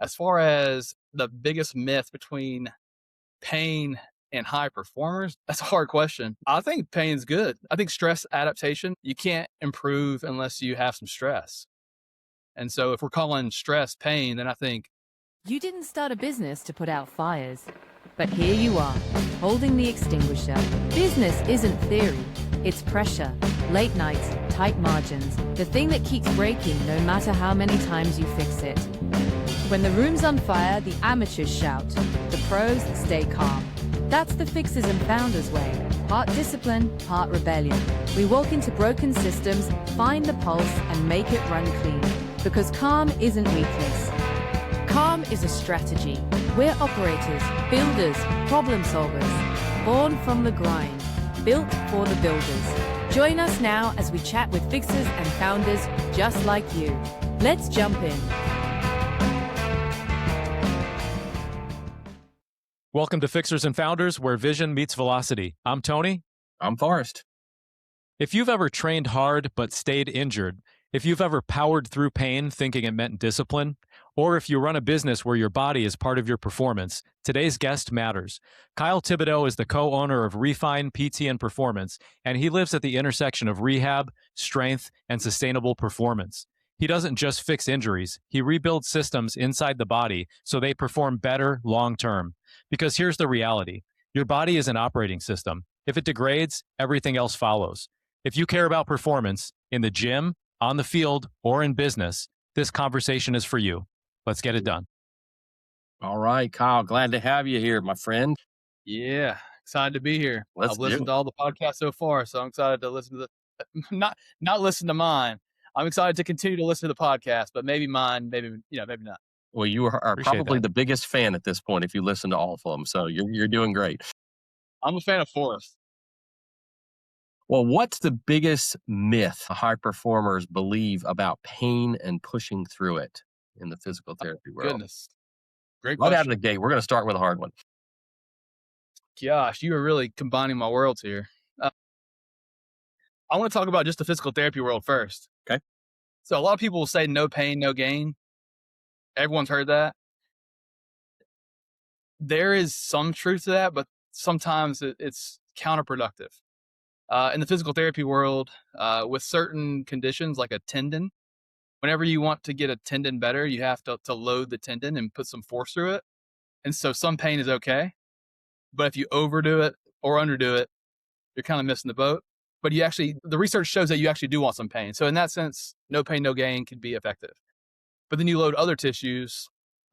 As far as the biggest myth between pain and high performers, that's a hard question. I think pain's good. I think stress adaptation, you can't improve unless you have some stress. And so if we're calling stress pain, then I think You didn't start a business to put out fires, but here you are, holding the extinguisher. Business isn't theory, it's pressure, late nights, tight margins, the thing that keeps breaking no matter how many times you fix it. When the room's on fire, the amateurs shout, the pros stay calm. That's the Fixers and Founders way. Part discipline, part rebellion. We walk into broken systems, find the pulse, and make it run clean. Because calm isn't weakness. Calm is a strategy. We're operators, builders, problem solvers. Born from the grind. Built for the builders. Join us now as we chat with Fixers and Founders just like you. Let's jump in. Welcome to Fixers and Founders, where vision meets velocity. I'm Tony. I'm Forrest. If you've ever trained hard but stayed injured, if you've ever powered through pain thinking it meant discipline, or if you run a business where your body is part of your performance, today's guest matters. Kyle Thibodeaux is the co-owner of Refine PT and Performance, and he lives at the intersection of rehab, strength, and sustainable performance. He doesn't just fix injuries, he rebuilds systems inside the body so they perform better long-term. Because here's the reality. Your body is an operating system. If it degrades, everything else follows. If you care about performance in the gym, on the field, or in business, this conversation is for you. Let's get it done. All right, Kyle, glad to have you here, my friend. yeah, excited to be here. Let's I've listened to all the podcasts so far, so I'm excited to listen to not listen to mine. I'm excited to continue to listen to the podcast, but maybe mine, maybe not. Well, you are Appreciate probably that. the biggest fan at this point if you listen to all of them, so you're doing great. I'm a fan of Forrest. Well, what's the biggest myth high performers believe about pain and pushing through it in the physical therapy world? Goodness, great Right out of question. the gate, we're going to start with a hard one. Gosh, you are really combining my worlds here. I want to talk about just the physical therapy world first. Okay. So a lot of people will say no pain, no gain. Everyone's heard that. There is some truth to that, but sometimes it's counterproductive. In the physical therapy world, with certain conditions like a tendon, whenever you want to get a tendon better, you have to load the tendon and put some force through it. And so some pain is okay. But if you overdo it or underdo it, you're kind of missing the boat. But the research shows that you actually do want some pain. So in that sense, no pain, no gain can be effective. But then you load other tissues,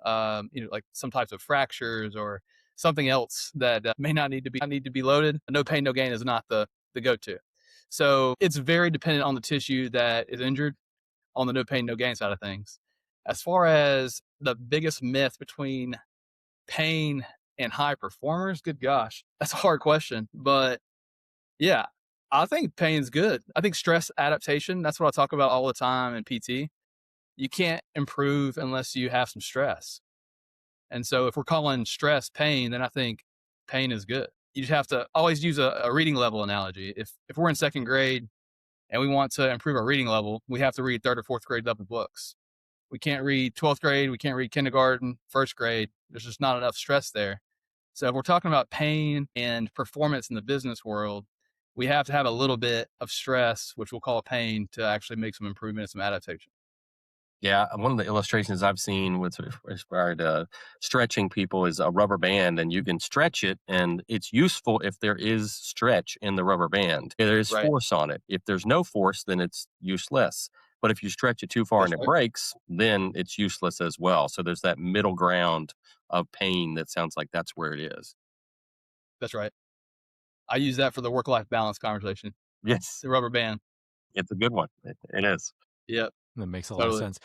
like some types of fractures or something else that may not need to be loaded. No pain, no gain is not the go-to. So it's very dependent on the tissue that is injured on the no pain, no gain side of things. As far as the biggest myth between pain and high performers, good gosh, that's a hard question. But yeah, I think pain's good. I think stress adaptation, that's what I talk about all the time in PT. You can't improve unless you have some stress. And so if we're calling stress pain, then I think pain is good. You just have to always use a reading level analogy. If we're in second grade and we want to improve our reading level, we have to read third or fourth grade level books. We can't read 12th grade. We can't read kindergarten, first grade. There's just not enough stress there. So if we're talking about pain and performance in the business world, we have to have a little bit of stress, which we'll call pain, to actually make some improvement and some adaptation. Yeah, one of the illustrations I've seen with regard to stretching people is a rubber band, and you can stretch it, and it's useful if there is stretch in the rubber band. There is Right. force on it. If there's no force, then it's useless. But if you stretch it too far That's and it right. breaks, then it's useless as well. So there's that middle ground of pain that sounds like that's where it is. That's right. I use that for the work-life balance conversation. Yes, The rubber band. it's a good one. It is. Yep. That makes a lot of Totally. sense.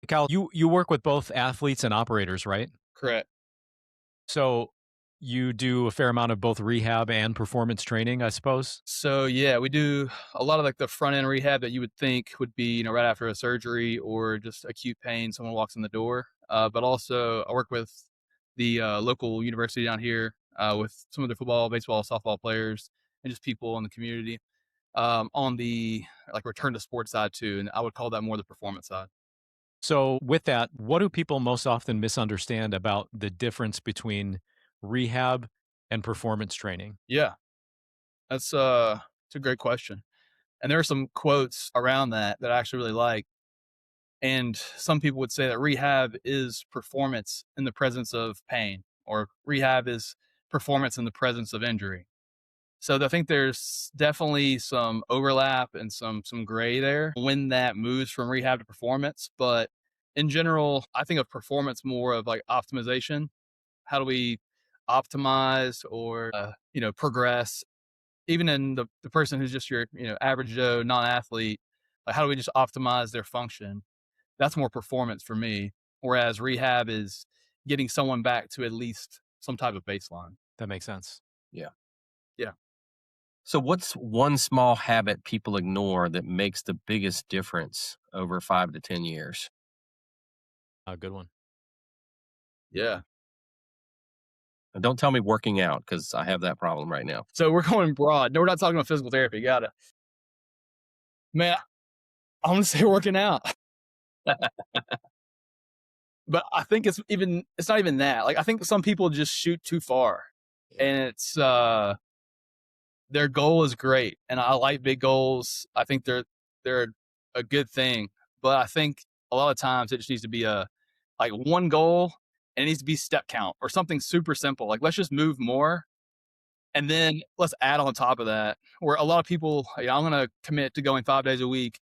Kyle, you work with both athletes and operators, right? Correct. So you do a fair amount of both rehab and performance training, I suppose? So yeah, we do a lot of like the front end rehab that you would think would be, right after a surgery or just acute pain, someone walks in the door. But also I work with the local university down here with some of the football, baseball, softball players and just people in the community on the like return to sports side too. And I would call that more the performance side. So, with that, what do people most often misunderstand about the difference between rehab and performance training? Yeah, it's a great question. And there are some quotes around that that I actually really like. And some people would say that rehab is performance in the presence of pain, or rehab is performance in the presence of injury. So I think there's definitely some overlap and some gray there when that moves from rehab to performance. But in general, I think of performance more of like optimization. How do we optimize or progress? Even in the person who's just your average Joe non-athlete, like how do we just optimize their function? That's more performance for me. Whereas rehab is getting someone back to at least some type of baseline. That makes sense. Yeah. Yeah. So, what's one small habit people ignore that makes the biggest difference over 5 to 10 years? A good one. Yeah. And don't tell me working out because I have that problem right now. So we're going broad. No, we're not talking about physical therapy. Got it. Man, I want to say working out, but I think it's not even that. Like I think some people just shoot too far, Yeah. and it's their goal is great, and I like big goals. I think they're a good thing, but I think a lot of times it just needs to be a like one goal, and it needs to be step count or something super simple. Like let's just move more, and then let's add on top of that. Where a lot of people, I'm going to commit to going 5 days a week,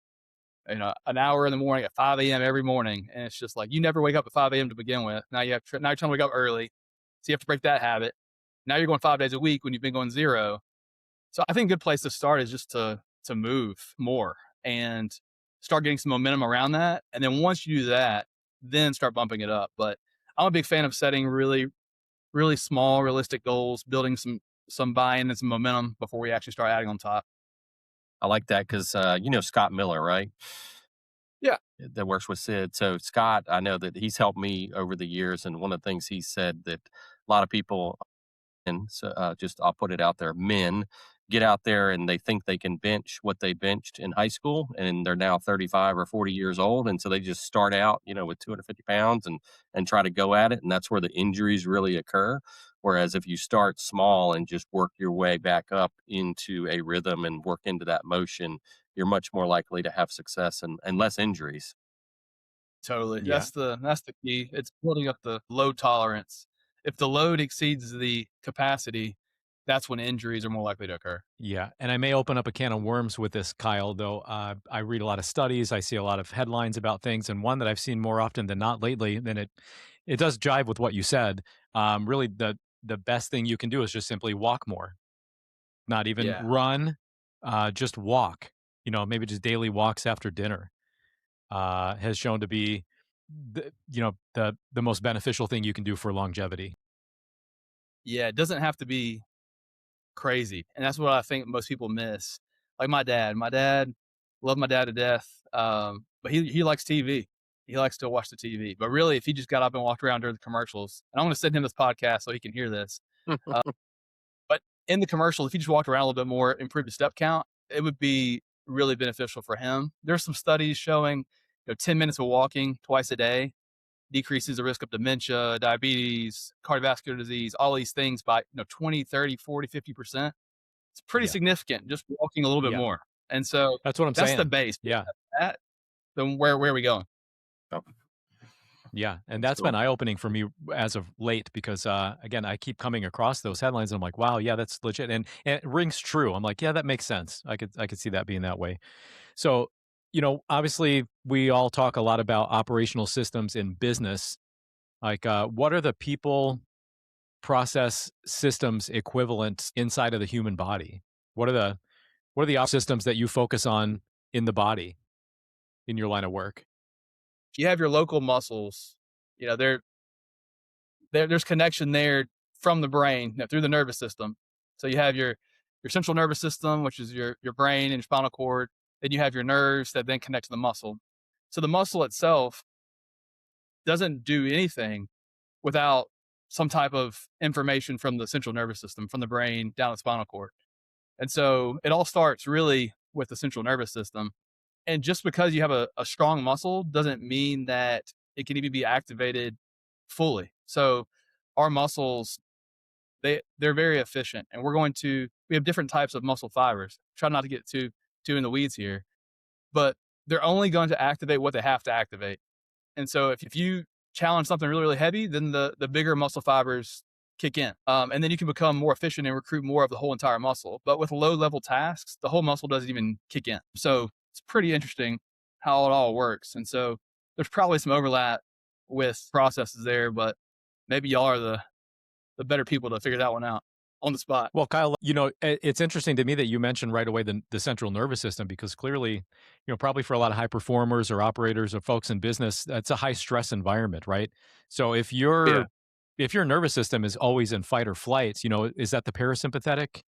an hour in the morning at 5 a.m. every morning, and it's just like you never wake up at 5 a.m. to begin with. Now now you're trying to wake up early, so you have to break that habit. Now you're going 5 days a week when you've been going zero. So I think a good place to start is just to move more and start getting some momentum around that. And then once you do that, then start bumping it up. But I'm a big fan of setting really, really small, realistic goals, building some buy-in and some momentum before we actually start adding on top. I like that because you know Scott Miller, right? Yeah. That works with Sid. So Scott, I know that he's helped me over the years, and one of the things he said that a lot of people, and so just I'll put it out there, men get out there and they think they can bench what they benched in high school, and they're now 35 or 40 years old, and so they just start out, with 250 pounds and try to go at it, and that's where the injuries really occur. Whereas if you start small and just work your way back up into a rhythm and work into that motion, you're much more likely to have success and less injuries. Totally. Yeah. That's the key. It's building up the load tolerance. If the load exceeds the capacity, that's when injuries are more likely to occur. Yeah, and I may open up a can of worms with this, Kyle, though. I read a lot of studies, I see a lot of headlines about things, and one that I've seen more often than not lately, and it does jive with what you said. Really, the best thing you can do is just simply walk more, not even Yeah. run, just walk. Maybe just daily walks after dinner has shown to be the most beneficial thing you can do for longevity. Yeah. It doesn't have to be crazy. And that's what I think most people miss. Like my dad. My dad, love my dad to death. But he likes TV. He likes to watch the TV. But really, if he just got up and walked around during the commercials, and I'm going to send him this podcast so he can hear this. Uh, but in the commercial, if he just walked around a little bit more, improved the step count, it would be really beneficial for him. There's some studies showing 10 minutes of walking twice a day decreases the risk of dementia, diabetes, cardiovascular disease, all these things by 20, 30, 40, 50%. It's pretty Yeah, significant just walking a little bit yeah, more. And so that's what I'm that's the saying. base. Yeah. That, then where are we going? Oh, Yeah, and that's that's been cool. eye-opening for me as of late because, again, I keep coming across those headlines and I'm like, "Wow, yeah, that's legit," and it rings true. I'm like, "Yeah, that makes sense. I could see that being that way." So, obviously, we all talk a lot about operational systems in business. Like, what are the people, process, systems equivalents inside of the human body? What are the op systems that you focus on in the body in your line of work? If you have your local muscles, there there's connection there from the brain, through the nervous system. So you have your central nervous system, which is your brain and your spinal cord. Then you have your nerves that then connect to the muscle. So the muscle itself doesn't do anything without some type of information from the central nervous system, from the brain down the spinal cord. And so it all starts really with the central nervous system. And just because you have a strong muscle doesn't mean that it can even be activated fully. So our muscles, they're very efficient, and we have different types of muscle fibers. Try not to get too in the weeds here, but they're only going to activate what they have to activate. And so if you challenge something really, really heavy, then the bigger muscle fibers kick in. And then you can become more efficient and recruit more of the whole entire muscle. But with low level tasks, the whole muscle doesn't even kick in. So it's pretty interesting how it all works. And so there's probably some overlap with processes there, but maybe y'all are the better people to figure that one out on the spot. Well, Kyle, it's interesting to me that you mentioned right away the central nervous system, because clearly, probably for a lot of high performers or operators or folks in business, that's a high stress environment, right? So Yeah. if your nervous system is always in fight or flight, is that the parasympathetic?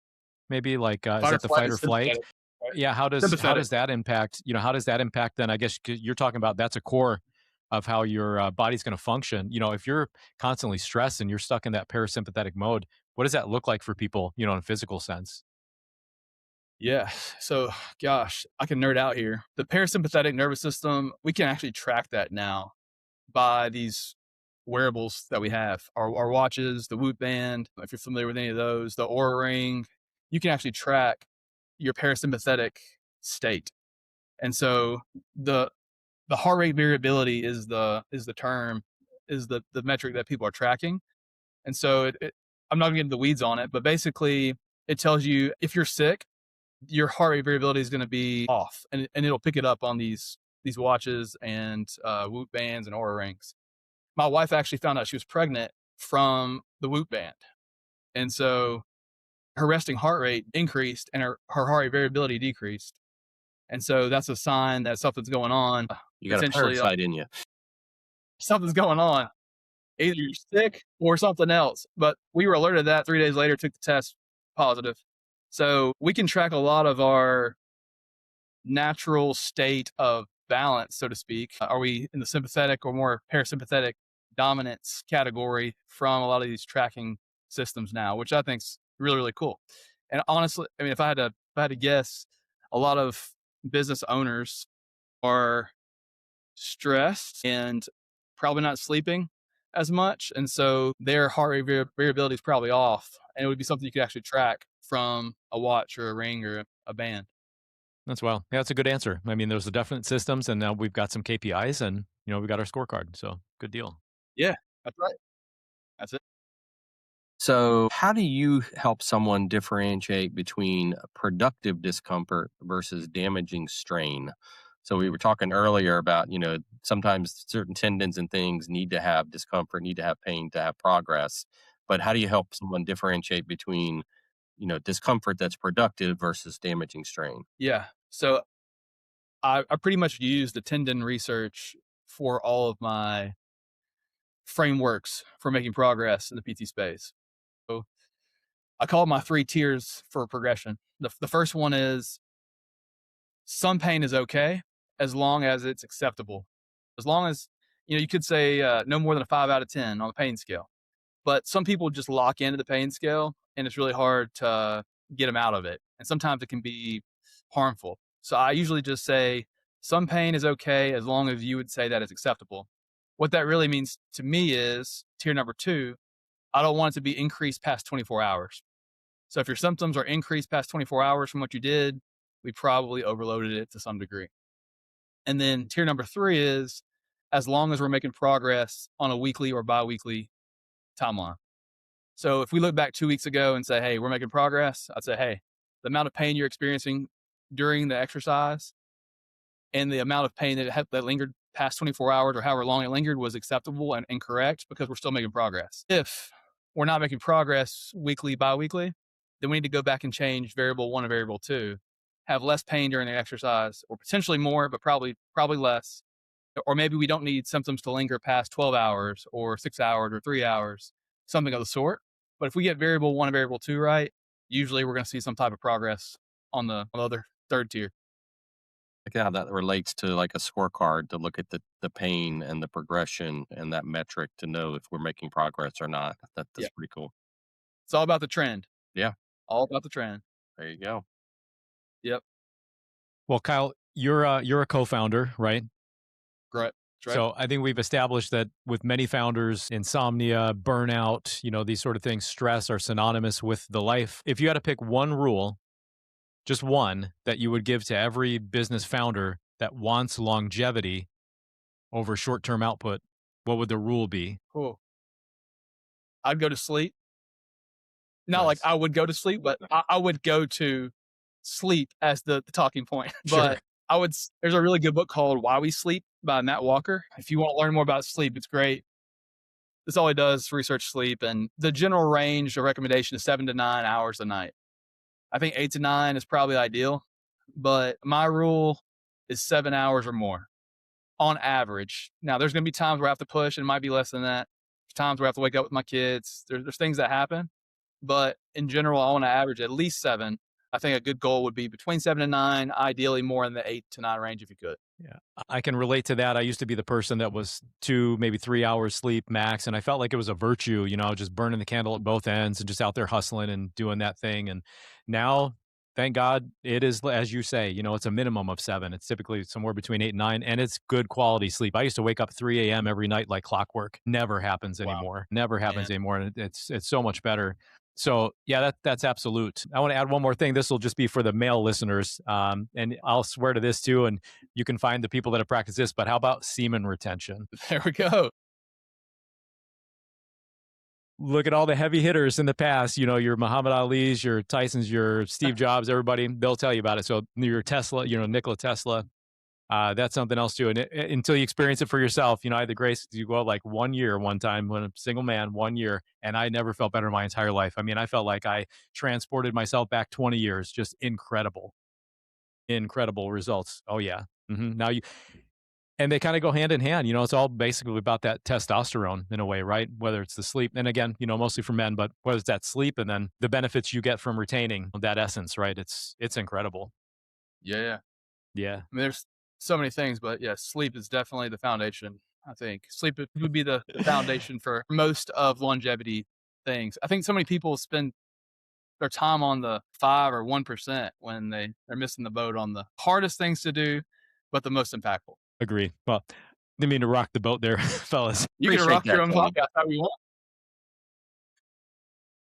Maybe like is Fight or that the flight fight is or flight? sympathetic, right? Yeah. How Sympathetic. does that impact? How does that impact then? I guess you're talking about that's a core of how your body's going to function. If you're constantly stressed and you're stuck in that parasympathetic mode, what does that look like for people? In a physical sense. Yeah. So, gosh, I can nerd out here. The parasympathetic nervous system, we can actually track that now by these wearables that we have, our watches, the Whoop band, if you're familiar with any of those, the Aura ring. You can actually track your parasympathetic state. And so the heart rate variability is the metric that people are tracking. And so I'm not gonna get into the weeds on it, but basically it tells you if you're sick, your heart rate variability is going to be off, and it'll pick it up on these watches and Whoop bands and Aura rings. My wife actually found out she was pregnant from the Whoop band, and so her resting heart rate increased and her heart rate variability decreased, and so that's a sign that something's going on. You got a Potentially, parasite in you. something's going on. Either you're sick or something else. But we were alerted that 3 days later, took the test positive. So we can track a lot of our natural state of balance, so to speak. Are we in the sympathetic or more parasympathetic dominance category from a lot of these tracking systems now, which I think's really, really cool. And honestly, I mean, if I had to guess, a lot of business owners are stressed and probably not sleeping as much. And so their heart rate variability is probably off. And it would be something you could actually track from a watch or a ring or a band. That's well. Yeah, that's a good answer. I mean, there's the definite systems, and now we've got some KPIs, and we got our scorecard. So good deal. Yeah, that's right. That's it. So, how do you help someone differentiate between productive discomfort versus damaging strain? So, we were talking earlier about, sometimes certain tendons and things need to have discomfort, need to have pain to have progress. But how do you help someone differentiate between, discomfort that's productive versus damaging strain? Yeah. So I pretty much use the tendon research for all of my frameworks for making progress in the PT space. So I call it my 3 tiers for progression. The first one is some pain is okay as long as it's acceptable. As long as, you could say no more than a 5 out of 10 on the pain scale. But some people just lock into the pain scale and it's really hard to get them out of it. And sometimes it can be harmful. So I usually just say some pain is okay as long as you would say that it's acceptable. What that really means to me is tier number 2, I don't want it to be increased past 24 hours. So if your symptoms are increased past 24 hours from what you did, we probably overloaded it to some degree. And then tier number 3 is as long as we're making progress on a weekly or biweekly timeline. So if we look back 2 weeks ago and say, hey, we're making progress, I'd say, hey, the amount of pain you're experiencing during the exercise and the amount of pain that lingered past 24 hours or however long it lingered was acceptable and correct because we're still making progress. If we're not making progress weekly, biweekly, then we need to go back and change variable 1 and variable 2, have less pain during the exercise or potentially more, but probably less. Or maybe we don't need symptoms to linger past 12 hours or 6 hours or 3 hours, something of the sort. But if we get variable 1 and variable 2 right, usually we're going to see some type of progress on the other third tier. Like how that relates to like a scorecard to look at the pain and the progression and that metric to know if we're making progress or not. Yeah. That's pretty cool. It's all about the trend. Yeah, All about the trend. there you go. Yep. Well, Kyle, You're a co-founder, right? Right. That's right. So I think we've established that with many founders, insomnia, burnout, these sort of things, stress are synonymous with the life. If you had to pick one rule, just one that you would give to every business founder that wants longevity over short-term output, what would the rule be? Cool. I'd go to sleep. Not like Nice. I would go to sleep, but I would go to sleep as the talking point. Sure. But there's a really good book called Why We Sleep by Matt Walker. If you want to learn more about sleep, it's great. That's all he does, research sleep. And the general range of recommendation is 7 to 9 hours a night. I think 8 to 9 is probably ideal, but my rule is 7 hours or more on average. Now, there's going to be times where I have to push and it might be less than that. There's times where I have to wake up with my kids. There's things that happen, but in general, I want to average at least 7. I think a good goal would be between 7 to 9, ideally more in the 8 to 9 range if you could. Yeah, I can relate to that. I used to be the person that was 2, maybe 3 hours sleep max, and I felt like it was a virtue, just burning the candle at both ends and just out there hustling and doing that thing. And now, thank God, it is, as you say, it's a minimum of 7. It's typically somewhere between 8 and 9, and it's good quality sleep. I used to wake up 3 a.m. every night like clockwork. Never happens Wow, anymore. Never happens man. anymore. And it's so much better. So yeah, that's absolute. I want to add one more thing. This will just be for the male listeners, and I'll swear to this too. And you can find the people that have practiced this. But how about semen retention? There we go. Look at all the heavy hitters in the past. Your Muhammad Ali's, your Tyson's, your Steve Jobs. Everybody, they'll tell you about it. So your Tesla, Nikola Tesla. That's something else too. And until you experience it for yourself, I had the grace to go like 1 year one time when a single man, 1 year, and I never felt better in my entire life. I mean, I felt like I transported myself back 20 years. Just incredible, incredible results. Oh yeah. Now and they kind of go hand in hand. It's all basically about that testosterone in a way, right? Whether it's the sleep, and again, mostly for men, but whether it's that sleep and then the benefits you get from retaining that essence, right? It's incredible. Yeah. Yeah. I mean, there's so many things, but yeah, sleep is definitely the foundation. I think sleep would be the foundation for most of longevity things. I think so many people spend their time on the 5 or 1% when they're missing the boat on the hardest things to do, but the most impactful. Agree. Well, didn't mean to rock the boat there, fellas. You can Appreciate rock your that, own Tony. podcast how you want.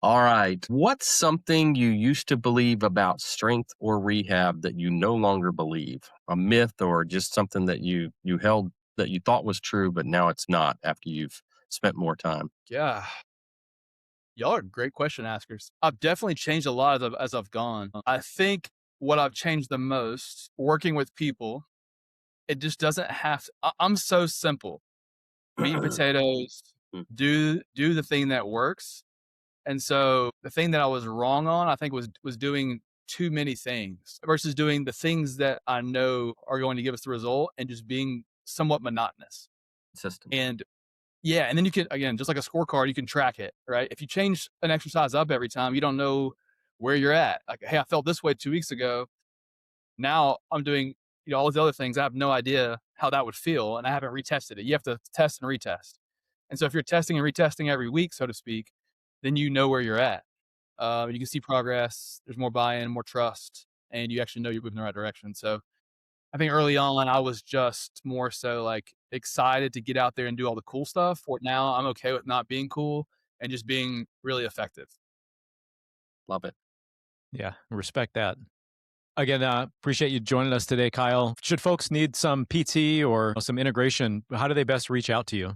All right. What's something you used to believe about strength or rehab that you no longer believe? A myth or just something that you held that you thought was true, but now it's not after you've spent more time? Yeah. Y'all are great question askers. I've definitely changed a lot as I've gone. I think what I've changed the most working with people, it just doesn't have to, I'm so simple. Meat and potatoes, do the thing that works. And so the thing that I was wrong on, I think was doing too many things versus doing the things that I know are going to give us the result and just being somewhat monotonous. System. And yeah, and then you can, again, just like a scorecard, you can track it, right? If you change an exercise up every time, you don't know where you're at. Like, hey, I felt this way 2 weeks ago. Now I'm doing, all these other things. I have no idea how that would feel, and I haven't retested it. You have to test and retest. And so if you're testing and retesting every week, so to speak, then you know where you're at. You can see progress. There's more buy-in, more trust, and you actually know you're moving in the right direction. So I think early on, I was just more so like excited to get out there and do all the cool stuff. For now, I'm okay with not being cool and just being really effective. Love it. Yeah, respect that. Again, appreciate you joining us today, Kyle. Should folks need some PT or some integration, how do they best reach out to you?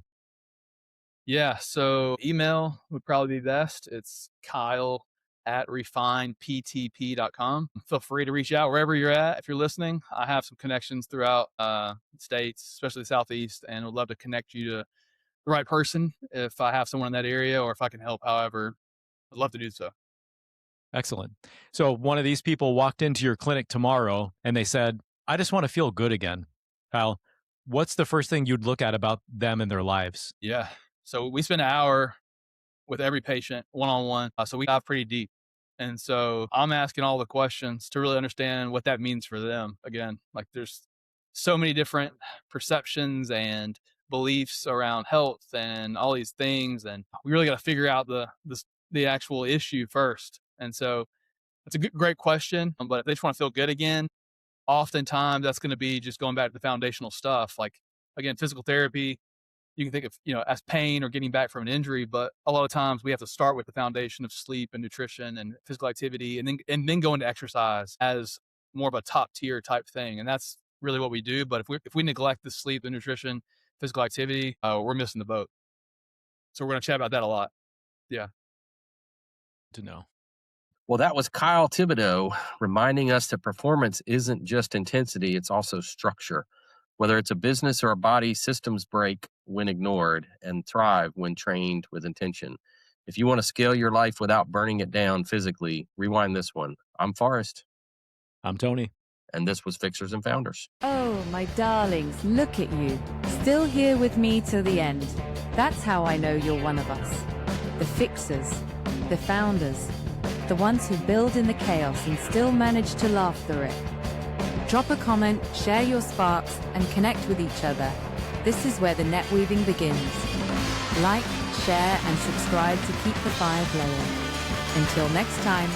Yeah, so email would probably be best. It's kyle@refineptp.com. Feel free to reach out wherever you're at. If you're listening, I have some connections throughout the states, especially the Southeast, and would love to connect you to the right person if I have someone in that area or if I can help however. I'd love to do so. Excellent. So one of these people walked into your clinic tomorrow and they said, I just want to feel good again. Kyle, what's the first thing you'd look at about them and their lives? Yeah. So we spend an hour with every patient one-on-one. So we dive pretty deep. And so I'm asking all the questions to really understand what that means for them. Again, like there's so many different perceptions and beliefs around health and all these things. And we really got to figure out the actual issue first. And so it's a great question. But if they just want to feel good again, oftentimes that's going to be just going back to the foundational stuff. Like, again, physical therapy, you can think of, as pain or getting back from an injury, but a lot of times we have to start with the foundation of sleep and nutrition and physical activity, and then go into exercise as more of a top tier type thing. And that's really what we do. But if we neglect the sleep, the nutrition, physical activity, we're missing the boat. So we're going to chat about that a lot. Yeah. To know. Well, that was Kyle Thibodeaux reminding us that performance isn't just intensity, it's also structure. Whether it's a business or a body, systems break when ignored and thrive when trained with intention. If you want to scale your life without burning it down physically, rewind this one. I'm Forrest. I'm Tony. And this was Fixers and Founders. Oh, my darlings, look at you. Still here with me till the end. That's how I know you're one of us. The fixers, the founders, the ones who build in the chaos and still manage to laugh through it. Drop a comment, share your sparks, and connect with each other. This is where the net weaving begins. Like, share, and subscribe to keep the fire blowing. Until next time.